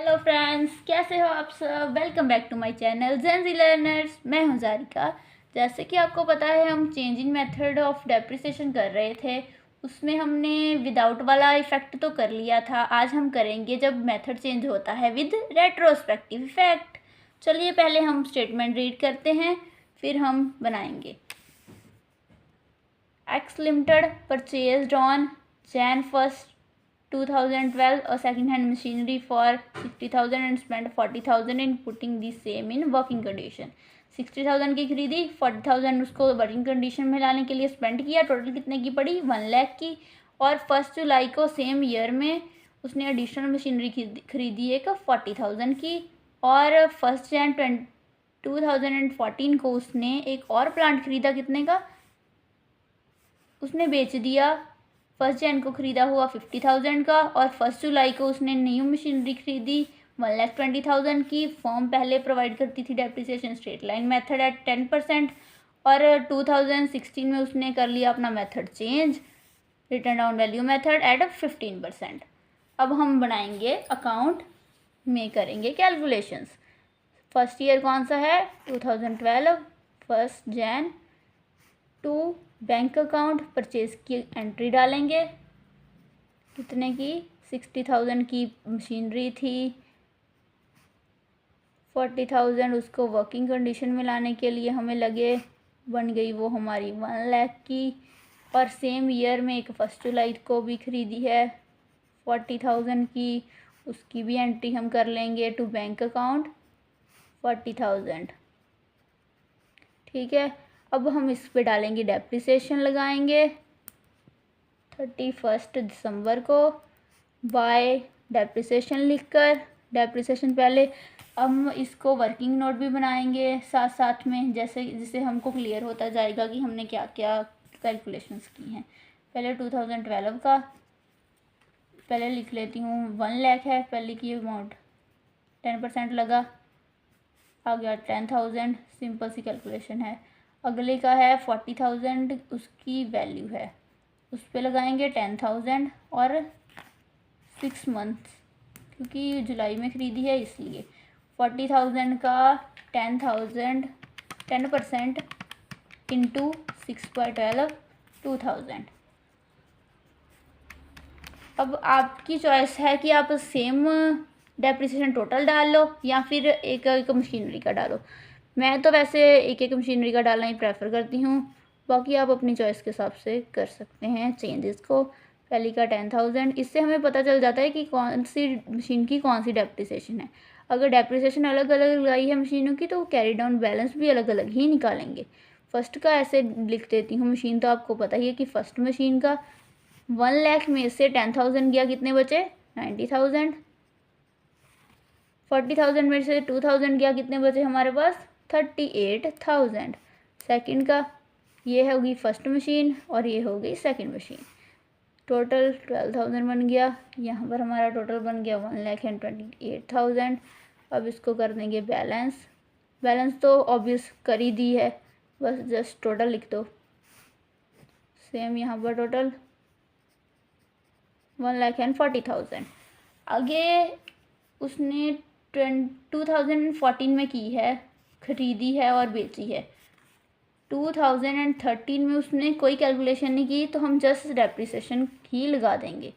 Hello friends, कैसे हो आप सब। Welcome back to my channel Gen Z learners. मैं हूं जारिका। जैसे कि आपको पता है, हम चेंजिंग मेथड ऑफ डेप्रिसिएशन कर रहे थे। उसमें हमने विदाउट वाला इफ़ेक्ट तो कर लिया था। आज हम करेंगे जब मेथड चेंज होता है विद रेट्रोस्पेक्टिव इफ़ेक्ट। चलिए पहले हम स्टेटमेंट रीड करते हैं, फिर हम बनाएंगे। X Limited purchased on Jan 1st 2012 a second-hand machinery for 60,000 and spent 40,000 in putting the same in working condition। 60,000 की खरीदी, 40,000 उसको वर्किंग कंडीशन में लाने के लिए स्पेंड किया। टोटल कितने की पड़ी? 1 लाख की। और 1 जुलाई को सेम ईयर में उसने एडिशनल मशीनरी खरीदी एक 40,000 की। और 1 जन 2014 को उसने एक और प्लांट खरीदा। कितने का? उसने बेच दिया। 1 जन को खरीदा हुआ 50,000 का, और 1 जुलाई को उसने न्यू मशीनरी खरीदी 1,20,000 की। फॉर्म पहले प्रोवाइड करती थी depreciation straight line method at 10%, और 2016 में उसने कर लिया अपना method change, written down value method at 15%। अब हम बनाएंगे अकाउंट में, करेंगे कैलकुलेशंस। फर्स्ट ईयर कौन सा है? 2012। 1 जन टू बैंक अकाउंट परचेज की एंट्री डालेंगे। कितने की? 60,000 की मशीनरी थी। 40,000 उसको वर्किंग कंडीशन में लाने के लिए हमें लगे, बन गई वो हमारी 1 लाख की। और सेम ईयर में एक 1 जुलाई को भी खरीदी है 40,000 की, उसकी भी एंट्री हम कर लेंगे टू बैंक अकाउंट 40,000। ठीक है। अब हम इस पे डालेंगे डेप्रिसिएशन, लगाएंगे 31 दिसंबर को बाय डेप्रिसिएशन लिखकर। डेप्रिसिएशन पहले हम इसको वर्किंग नोट भी बनाएंगे साथ साथ में, जैसे जिससे हमको क्लियर होता जाएगा कि हमने क्या क्या कैलकुलेशंस की हैं। पहले 2012 का पहले लिख लेती हूँ। 1 लाख है पहले की अमाउंट, 10% लगा, आ गया 10,000। सिंपल सी कैलकुलेशन है। अगले का है 40,000, उसकी वैल्यू है, उस पर लगाएंगे 10,000 और 6 मंथ, क्योंकि जुलाई में ख़रीदी है इसलिए। 40,000 का 10,000 10% इंटू 6/12 2,000। अब आपकी चॉइस है कि आप सेम डेप्रिसिएशन टोटल डाल लो या फिर एक एक मशीनरी का डालो। मैं तो वैसे एक एक मशीनरी का डालना ही प्रेफर करती हूँ, बाकी आप अपनी चॉइस के हिसाब से कर सकते हैं चेंजेस को। पहली का 10,000, इससे हमें पता चल जाता है कि कौन सी मशीन की कौन सी डेप्रिसिएशन है। अगर डेप्रिसिएशन अलग अलग लगाई है मशीनों की तो कैरी डाउन बैलेंस भी अलग अलग ही निकालेंगे। फर्स्ट का ऐसे लिख देती हूँ मशीन, तो आपको पता ही है कि फर्स्ट मशीन का 1 लाख में से 10,000 गया, कितने बचे? 90,000। 40,000 में से 2,000 गया, कितने बचे हमारे पास? 38,000। सेकंड का ये होगी फर्स्ट मशीन और ये हो गई सेकंड मशीन। टोटल 12,000 बन गया। यहाँ पर हमारा टोटल बन गया 1,28,000। अब इसको कर देंगे बैलेंस। बैलेंस तो ऑब्वियस कर ही दी है, बस जस्ट टोटल लिख दो। सेम यहाँ पर टोटल 1,40,000। आगे उसने 2014 में की है, खरीदी है और बेची है। 2013 में उसने कोई कैलकुलेशन नहीं की, तो हम जस्ट डेप्रिसिएशन ही लगा देंगे।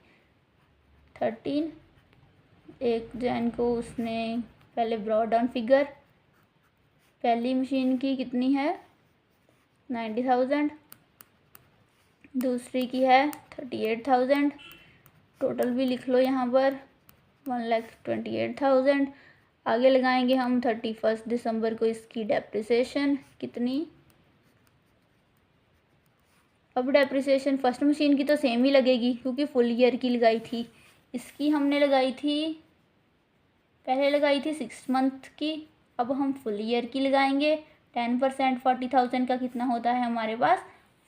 13 1 जन को उसने पहले ब्रॉड डाउन फिगर, पहली मशीन की कितनी है? 90,000। दूसरी की है 38,000। टोटल भी लिख लो यहाँ पर 1,28,000। आगे लगाएंगे हम 31 दिसंबर को इसकी डेप्रिसिएशन कितनी। अब डेप्रिसिएशन फर्स्ट मशीन की तो सेम ही लगेगी क्योंकि फुल ईयर की लगाई थी। इसकी हमने लगाई थी, पहले लगाई थी 6 मंथ की, अब हम फुल ईयर की लगाएंगे। 10% 40,000 का कितना होता है हमारे पास?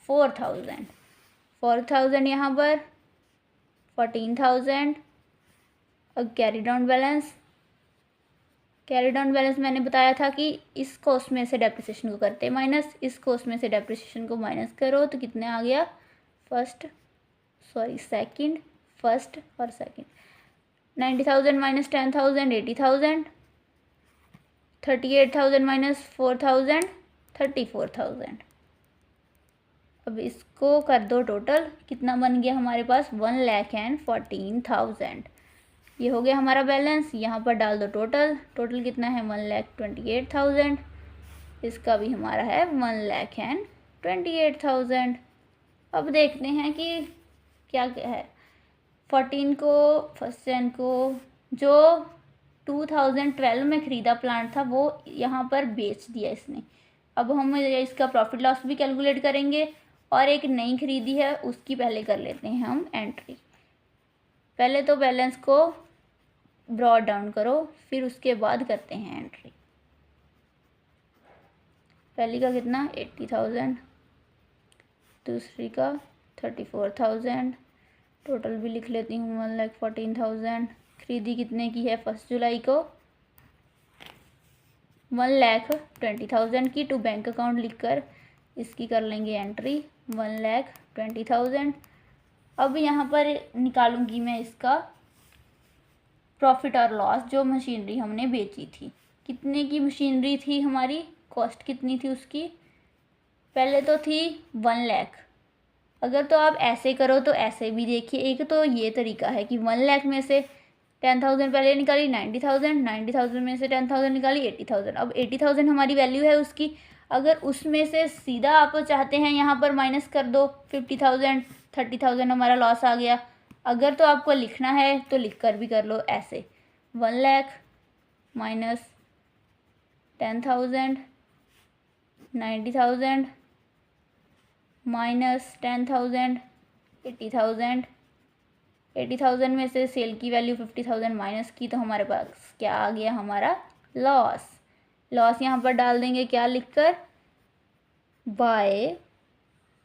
4,000। 4,000 यहाँ पर 14,000। अब carry down balance. Carry down balance मैंने बताया था कि इस कॉस्ट में से डेप्रिसिएशन को करते माइनस, इस कॉस्ट में से डेप्रिसिएशन को माइनस करो तो कितने आ गया? सेकंड, फर्स्ट और सेकंड। 90,000 minus 10,000 80,000, 38,000 minus 4,000 34,000। अब इसको कर दो टोटल, कितना बन गया हमारे पास 1,14,000। ये हो गया हमारा बैलेंस। यहाँ पर डाल दो टोटल, टोटल कितना है 1,28,000। इसका भी हमारा है 1,28,000। अब देखते हैं कि क्या क्या है। 14 को फर्स्ट जन को जो 2012 में ख़रीदा प्लांट था वो यहाँ पर बेच दिया इसने। अब हम इसका प्रॉफिट लॉस भी कैलकुलेट करेंगे और एक नई खरीदी है उसकी पहले कर लेते हैं हम एंट्री। पहले तो बैलेंस को ब्रॉड डाउन करो, फिर उसके बाद करते हैं एंट्री। पहली का कितना 80,000, दूसरी का 34,000, टोटल भी लिख लेती हूँ 1,14,000। खरीदी कितने की है 1 जुलाई को 1,20,000 की। टू बैंक अकाउंट लिखकर इसकी कर लेंगे एंट्री 1,20,000। अब यहाँ पर निकालूंगी मैं इसका प्रॉफिट और लॉस। जो मशीनरी हमने बेची थी, कितने की मशीनरी थी हमारी, कॉस्ट कितनी थी उसकी, पहले तो थी 1 लाख। अगर तो आप ऐसे करो तो ऐसे भी देखिए, एक तो ये तरीका है कि 1 लाख में से 10,000 पहले निकाली 90,000, 90,000 में से 10,000 निकाली 80,000। अब 80,000 हमारी वैल्यू है उसकी। अगर उसमें से सीधा आप चाहते हैं यहाँ पर माइनस कर दो 50,000, 30,000 हमारा लॉस आ गया। अगर तो आपको लिखना है तो लिख कर भी कर लो ऐसे 1 लाख माइनस 10,000, 90,000 माइनस 10,000 80,000। 80,000 में से सेल की वैल्यू 50,000 माइनस की, तो हमारे पास क्या आ गया हमारा लॉस। लॉस यहाँ पर डाल देंगे क्या लिखकर, by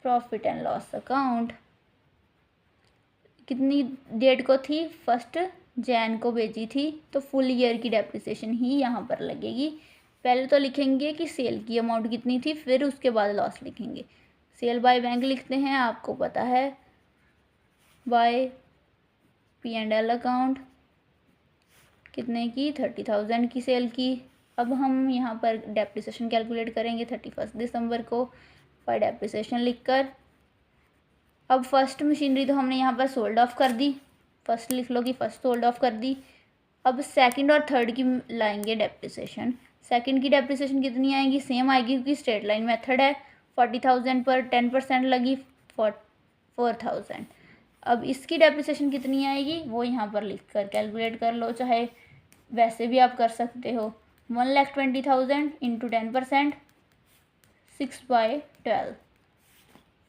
profit and loss account. कितनी डेट को थी 1 जनवरी को बेची थी, तो फुल ईयर की डेप्रिसिएशन ही यहाँ पर लगेगी। पहले तो लिखेंगे कि सेल की अमाउंट कितनी थी, फिर उसके बाद लॉस लिखेंगे। सेल बाय बैंक लिखते हैं, आपको पता है, बाय P&L अकाउंट कितने की 30,000 की सेल की। अब हम यहाँ पर डेप्रिसिएशन कैलकुलेट करेंगे 31 दिसंबर को बाय डेप्रिसिएशन लिखकर। अब फर्स्ट मशीनरी तो हमने यहाँ पर सोल्ड ऑफ कर दी, फर्स्ट लिख लो कि फर्स्ट सोल्ड ऑफ कर दी। अब सेकंड और थर्ड की लाएंगे डेप्रिसिएशन। सेकंड की डेप्रिसिएशन कितनी आएगी, सेम आएगी क्योंकि स्ट्रेट लाइन मेथड है। 40,000 पर 10% लगी 4,000। अब इसकी डेप्रिसिएशन कितनी आएगी वो यहाँ पर लिख कर कैलकुलेट कर लो, चाहे वैसे भी आप कर सकते हो। 1,20,000 इंटू 10%, 6/12।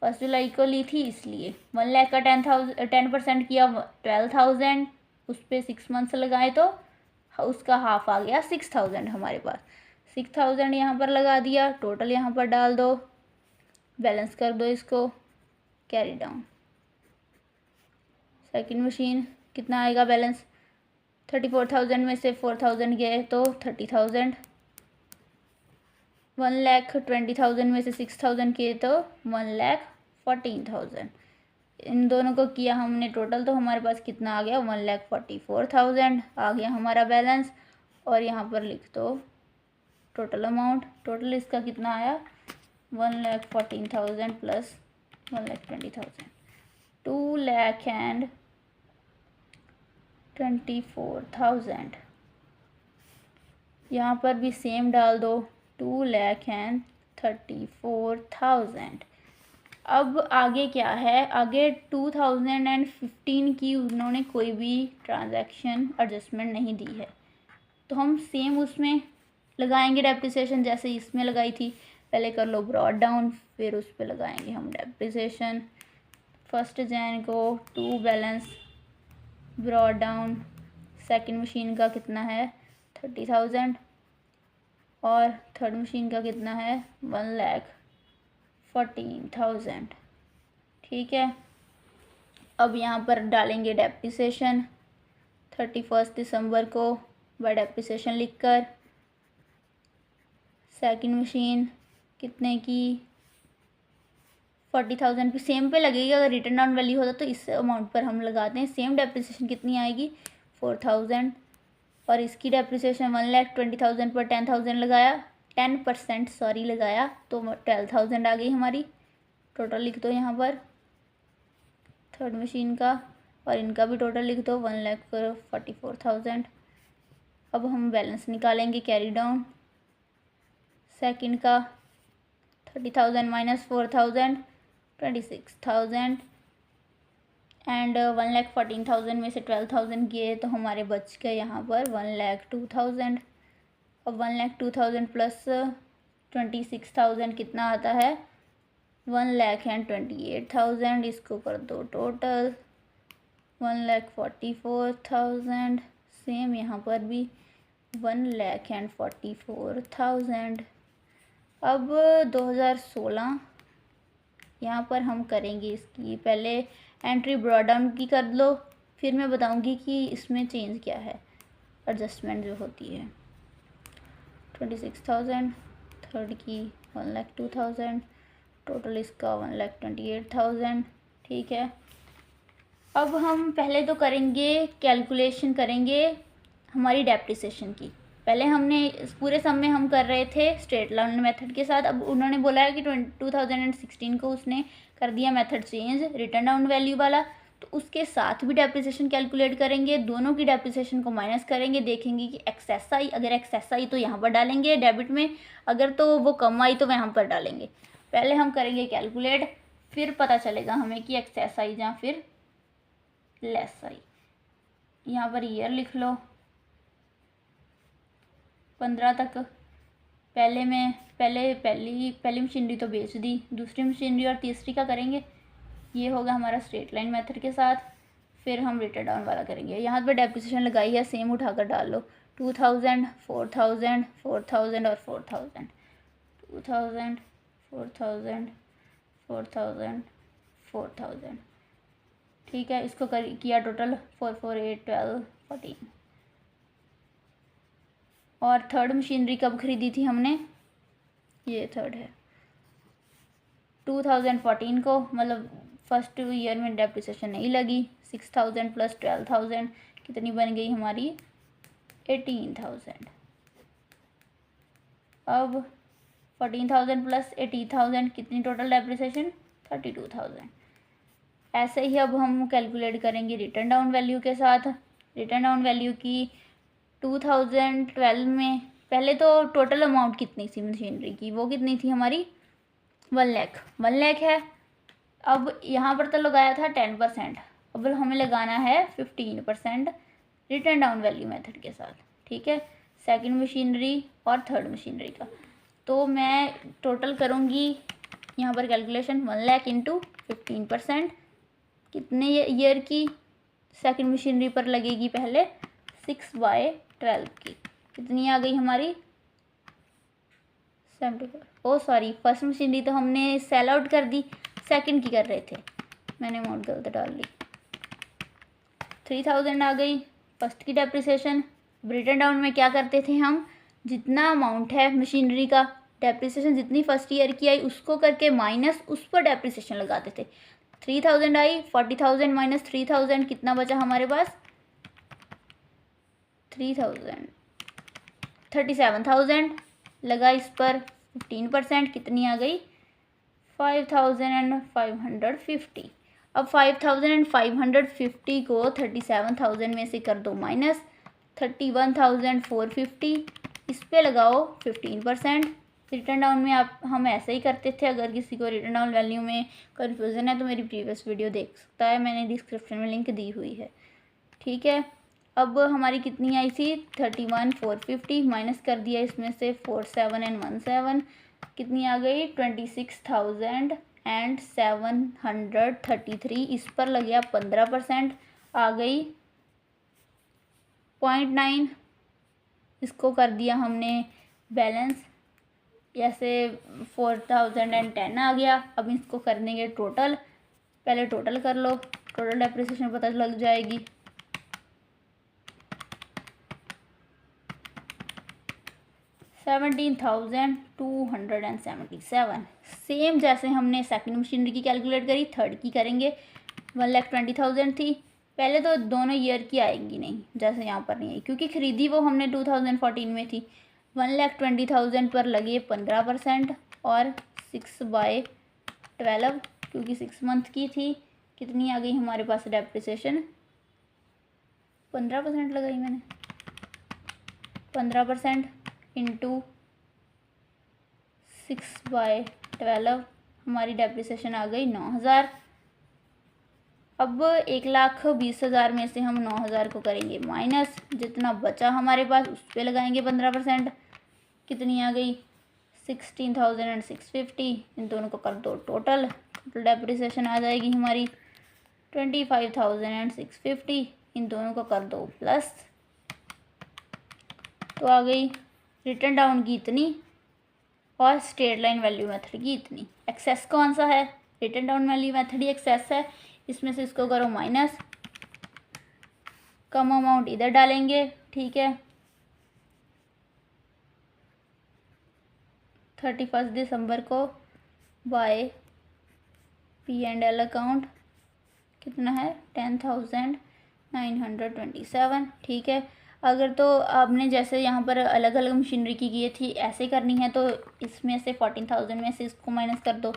1 जुलाई को ली थी इसलिए 1 लाख का 10% किया 12,000, उस पर 6 मंथ्स लगाए तो उसका हाफ आ गया 6,000 हमारे पास। 6,000 यहाँ पर लगा दिया, टोटल यहाँ पर डाल दो, बैलेंस कर दो इसको, कैरी डाउन। सेकंड मशीन कितना आएगा बैलेंस, 34,000 में से 4,000 गए तो 30,000। 1,20,000 में से 6,000 किए तो 1,14,000। इन दोनों को किया हमने टोटल, तो हमारे पास कितना आ गया 1,44,000 आ गया हमारा बैलेंस। और यहाँ पर लिख दो टोटल अमाउंट। टोटल इसका कितना आया 1,14,000 प्लस 1,20,000, 2,24,000। यहाँ पर भी सेम डाल दो 2,34,000। अब आगे क्या है, आगे 2015 की उन्होंने कोई भी ट्रांजैक्शन एडजस्टमेंट नहीं दी है, तो हम सेम उसमें लगाएंगे डेप्रिसिएशन जैसे इसमें लगाई थी। पहले कर लो ब्रॉड डाउन, फिर उस पर लगाएंगे हम डेप्रिसिएशन। 1 जनवरी को to balance brought down. Second machine का कितना है 30,000 और थर्ड मशीन का कितना है 1,14,000। ठीक है, अब यहाँ पर डालेंगे डेप्रिसिएशन 31 दिसंबर को बाय डेप्रिसिएशन लिखकर। सेकंड मशीन कितने की 40,000 भी सेम पे लगेगी। अगर रिटर्न ऑन वैल्यू होता तो इस अमाउंट पर हम लगाते हैं। सेम डेप्रिसिएशन कितनी आएगी 4000 और इसकी डेप्रिसिएशन 1,20,000 पर 10,000 लगाया 10% सॉरी लगाया तो 12,000 आ गई हमारी। टोटल लिख दो यहाँ पर थर्ड मशीन का और इनका भी टोटल लिख दो 1,44,000। अब हम बैलेंस निकालेंगे कैरी डाउन। सेकंड का 30,000 माइनस 4,000 26,000 एंड 1,14,000 में से 12,000 गए तो हमारे बच गए यहाँ पर 1,02,000। अब 1,02,000 प्लस 26,000 कितना आता है 1,28,000। इसको कर दो टोटल 1,44,000। सेम यहाँ पर भी 1,44,000। अब 2016 यहाँ पर हम करेंगे इसकी पहले एंट्री ब्रॉडाउन की कर लो, फिर मैं बताऊंगी कि इसमें चेंज क्या है एडजस्टमेंट जो होती है। 26,000 थर्ड की 1,02,000 टोटल इसका 1,28,000। ठीक है, अब हम पहले तो करेंगे कैलकुलेशन करेंगे हमारी डेप्रिसिएशन की। पहले हमने इस पूरे सम में हम कर रहे थे स्ट्रेट लाइन मेथड के साथ। अब उन्होंने बोला है कि 2016 को उसने कर दिया method change written down value वाला, तो उसके साथ भी डेप्रिसिएशन कैलकुलेट करेंगे। दोनों की डेप्रिसिएशन को माइनस करेंगे, देखेंगे कि एक्सेस आई, अगर एक्सेस आई तो यहाँ पर डालेंगे डेबिट में, अगर तो वो कम आई तो यहाँ पर डालेंगे। पहले हम करेंगे कैलकुलेट, फिर पता चलेगा हमें कि एक्सेस आई या फिर लेस आई। यहाँ पर ईयर लिख लो 15 तक। पहली मशीनरी तो बेच दी, दूसरी मशीनरी और तीसरी का करेंगे। ये होगा हमारा स्ट्रेट लाइन मेथड के साथ। फिर हम रिटर्न डाउन वाला करेंगे। यहाँ पर डेप्रिसिएशन लगाई है, सेम उठाकर डाल लो 2,000 4,000 4,000 और 4,000 2,000 4,000 4,000 4,000। ठीक है, इसको किया टोटल 4 4 8 12 14। और थर्ड मशीनरी कब खरीदी थी हमने, ये थर्ड है 2014 को, मतलब फर्स्ट ईयर में डेप्रिसिएशन नहीं लगी। 6,000 प्लस 12,000 कितनी बन गई हमारी 18,000। अब 14,000 प्लस 18,000 कितनी टोटल डेप्रिसिएशन 32,000। ऐसे ही अब हम कैलकुलेट करेंगे रिटर्न डाउन वैल्यू के साथ। रिटर्न डाउन वैल्यू की 2012 में पहले तो टोटल अमाउंट कितनी थी मशीनरी की, वो कितनी थी हमारी 1 लाख है। अब यहाँ पर तो लगाया था 10%, अब हमें लगाना है 15% रिटर्न डाउन वैल्यू मेथड के साथ। ठीक है, सेकंड मशीनरी और थर्ड मशीनरी का। तो मैं टोटल करूँगी यहाँ पर कैलकुलेशन 1 लाख इंटू 15% कितने ईयर की सेकंड मशीनरी पर लगेगी पहले 6/12 की, कितनी आ गई हमारी 74। ओ सॉरी, फर्स्ट मशीनरी तो हमने सेल आउट कर दी, सेकंड की कर रहे थे, मैंने अमाउंट गलत डाल ली। 3,000 आ गई फर्स्ट की डेप्रिसिएशन। रिटर्न डाउन में क्या करते थे हम, जितना अमाउंट है मशीनरी का डेप्रिसिएशन जितनी फर्स्ट ईयर की आई उसको करके माइनस उस पर डेप्रिसिएशन लगाते थे। 3,000 आई, 40,000 माइनस 3,000 कितना बचा हमारे पास 37,000 लगा इस पर 15% कितनी आ गई 5,550। अब 5,550 को 37,000 में से कर दो माइनस 31,450, इस पे लगाओ 15%। रिटर्न डाउन में हम ऐसे ही करते थे। अगर किसी को रिटर्न डाउन वैल्यू में कन्फ्यूज़न है तो मेरी प्रीवियस वीडियो देख सकता है, मैंने डिस्क्रिप्शन में लिंक दी हुई है। ठीक है, अब हमारी कितनी आई थी 31,450 माइनस कर दिया इसमें से 47,17 कितनी आ गई 26,733। इस पर लग गया 15% आ गई 0.9। इसको कर दिया हमने बैलेंस, जैसे 4,010 आ गया। अब इसको करने के टोटल, पहले टोटल कर लो, टोटल डेप्रिसिएशन पता लग जाएगी। 17,277 सेम जैसे हमने सेकंड मशीनरी की कैलकुलेट करी, थर्ड की करेंगे 1,20,000 थी, पहले तो दोनों ईयर की आएंगी नहीं, जैसे यहाँ पर नहीं आई, क्योंकि ख़रीदी वो हमने 2014 में थी। 1,20,000 पर लगे 15% और 6/12 क्योंकि 6 मंथ की थी। कितनी आ गई हमारे पास डेप्रिसिएशन? 15% लगाई मैंने, 15% इंटू 6/12 हमारी डेप्रिसिएशन आ गई 9,000। अब 1,20,000 में से हम 9,000 को करेंगे माइनस, जितना बचा हमारे पास उस पर लगाएंगे 15%। कितनी आ गई? 16,000 एंड 650। इन दोनों को कर दो टोटल डेप्रिसिएशन आ जाएगी हमारी 25,000 एंड 650। इन दोनों को कर दो प्लस, तो आ गई रिटर्न डाउन की इतनी और स्ट्रेट लाइन वैल्यू मेथड की इतनी। एक्सेस कौन सा है? रिटर्न डाउन वैल्यू मेथड ही एक्सेस है। इसमें से इसको करो माइनस, कम अमाउंट इधर डालेंगे, ठीक है। 31 दिसंबर को बाय P&L अकाउंट कितना है? 10,927, ठीक है। अगर तो आपने जैसे यहाँ पर अलग अलग मशीनरी की थी ऐसे करनी है तो इसमें से 14,000 में से इसको माइनस कर दो,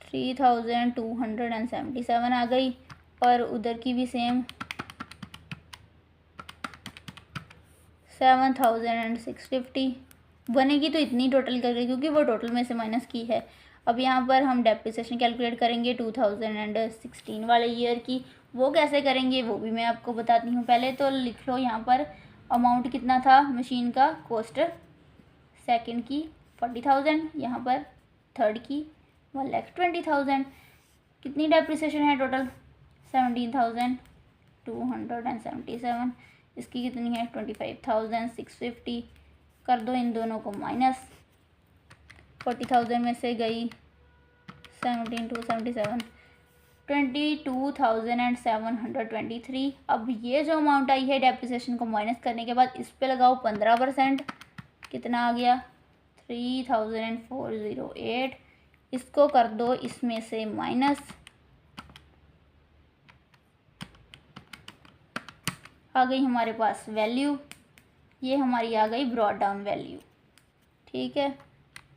3,277 आ गई। और उधर की भी सेम 7,650 बनेगी। तो इतनी टोटल करके, क्योंकि वो टोटल में से माइनस की है। अब यहाँ पर हम डेप्रिसिएशन कैलकुलेट करेंगे 2016 वाले ईयर की। वो कैसे करेंगे वो भी मैं आपको बताती हूँ। पहले तो लिख लो यहाँ पर अमाउंट कितना था मशीन का, कॉस्ट सेकंड की 40,000, यहाँ पर थर्ड की 1,20,000। कितनी डेप्रिसिएशन है टोटल? 17,277। इसकी कितनी है? 25,650। कर दो इन दोनों को माइनस, 40,000 में से गई 17,277, 22,723। अब ये जो अमाउंट आई है डेप्रिसिएशन को माइनस करने के बाद इस पे लगाओ 15%, कितना आ गया? 3,408। इसको कर दो इसमें से माइनस, आ गई हमारे पास वैल्यू। ये हमारी आ गई ब्रॉड डाउन वैल्यू, ठीक है।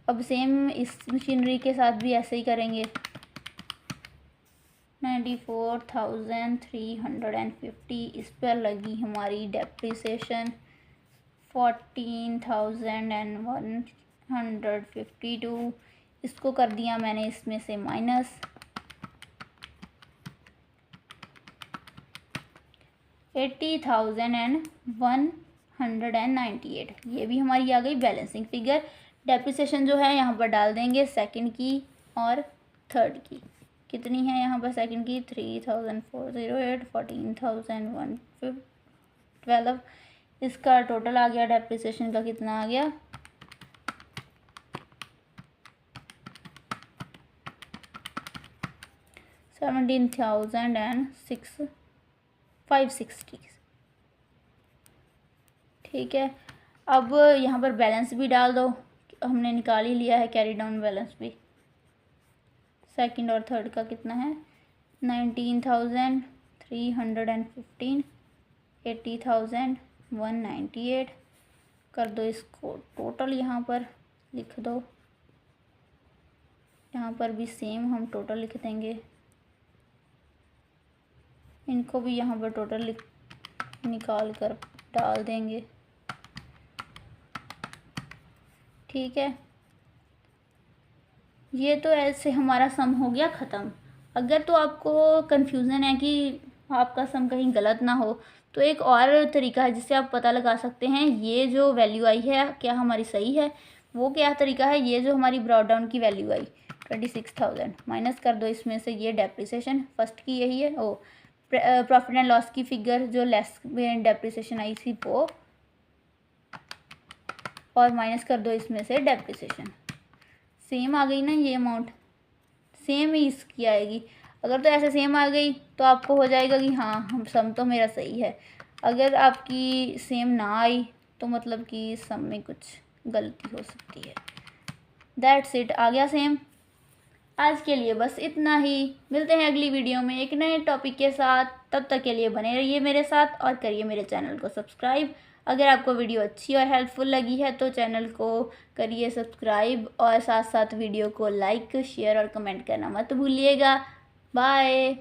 अब सेम इस मशीनरी के साथ भी ऐसे ही करेंगे। 94,350 इस पर लगी हमारी डेप्रिसिएशन 14,152। इसको कर दिया मैंने इसमें से माइनस, 80,198। ये भी हमारी आ गई बैलेंसिंग फिगर। डेप्रिसिएशन जो है यहाँ पर डाल देंगे सेकंड की और थर्ड की। कितनी है यहाँ पर सेकंड की? 3,408, 14,112। इसका टोटल आ गया डेप्रिसिएशन का, कितना आ गया? 17,560, ठीक है। अब यहाँ पर बैलेंस भी डाल दो, हमने निकाल ही लिया है कैरी डाउन बैलेंस भी। सेकंड और थर्ड का कितना है? 19,315, 80,198। कर दो इसको टोटल, यहाँ पर लिख दो। यहाँ पर भी सेम हम टोटल लिख देंगे, इनको भी यहाँ पर टोटल निकाल कर डाल देंगे, ठीक है। ये तो ऐसे हमारा सम हो गया ख़त्म। अगर तो आपको कन्फ्यूज़न है कि आपका सम कहीं गलत ना हो तो एक और तरीका है जिससे आप पता लगा सकते हैं ये जो वैल्यू आई है क्या हमारी सही है। वो क्या तरीका है? ये जो हमारी ब्रॉड डाउन की वैल्यू आई 26,000 माइनस कर दो इसमें से ये डेप्रिसिएशन फर्स्ट की यही है, ओ प्रॉफिट एंड लॉस की फिगर जो लेस में डेप्रिसिएशन आई थी वो, और माइनस कर दो इसमें से डेप्रिसिएशन। सेम आ गई ना ये अमाउंट? सेम ही इसकी आएगी। अगर तो ऐसे सेम आ गई तो आपको हो जाएगा कि हाँ हम सम तो मेरा सही है। अगर आपकी सेम ना आई तो मतलब कि सम में कुछ गलती हो सकती है। That's it. आ गया सेम। आज के लिए बस इतना ही। मिलते हैं अगली वीडियो में एक नए टॉपिक के साथ। तब तक के लिए बने रहिए मेरे साथ और करिए मेरे चैनल को सब्सक्राइब। अगर आपको वीडियो अच्छी और हेल्पफुल लगी है तो चैनल को करिए सब्सक्राइब और साथ साथ वीडियो को लाइक शेयर और कमेंट करना मत भूलिएगा। बाय।